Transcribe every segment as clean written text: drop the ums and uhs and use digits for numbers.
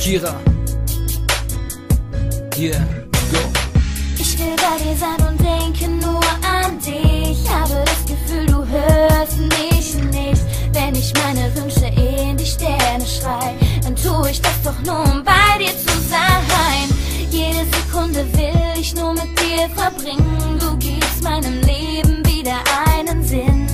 Kira. Yeah, go. Ich will bei dir sein und denke nur an dich. Habe das Gefühl, du hörst mich nicht. Wenn ich meine Wünsche in die Sterne schrei, dann tue ich das doch nur, um bei dir zu sein. Jede Sekunde will ich nur mit dir verbringen. Du gibst meinem Leben wieder einen Sinn.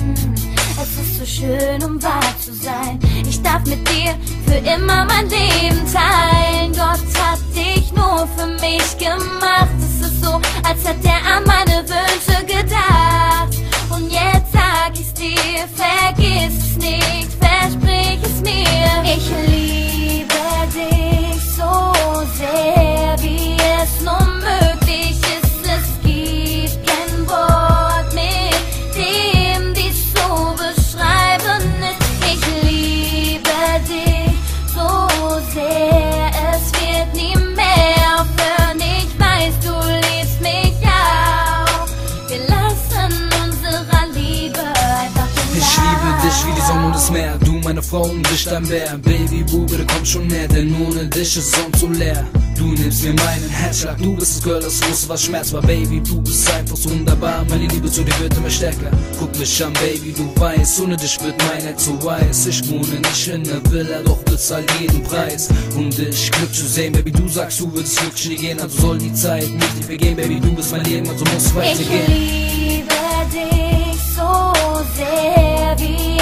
Es ist so schön, um wahr zu sein. Ich darf mit dir für immer mein Leben teilen. Gott hat dich nur für mich gemacht. Es ist so, als hätte er an meine Wünsche gedacht. Und jetzt sag ich's dir, vergiss es nicht, versprich es mir. Ich liebe dich so sehr, wie es nur möglich ist. Es gibt kein Wort, mit dem dies zu beschreiben ist. Ich liebe dich so sehr, es wird nie mehr aufhören. Ich weiß, du liebst mich auch. Wir lassen unserer Liebe einfach den Ich liebe dich wie die Sonne und das Meer. Du meine Frau und ich dein Bär. Baby, Bube, komm schon näher, denn ohne dich ist Sonne zu leer. Du nimmst mir meinen Herzschlag, du bist das Girl, das wusste, was Schmerz war. Baby, du bist einfach so wunderbar. Meine Liebe zu dir wird immer stärker. Guck mich an, Baby, du weißt, ohne dich wird mein Herz so weiß. Ich wohne nicht in der Villa, doch bezahl jeden Preis. Und dich Glück zu sehen, Baby, du sagst, du würdest glücklich nie gehen. Also soll die Zeit nicht vergehen, Baby, du bist mein Leben, also muss weitergehen. Ich liebe dich so sehr, wie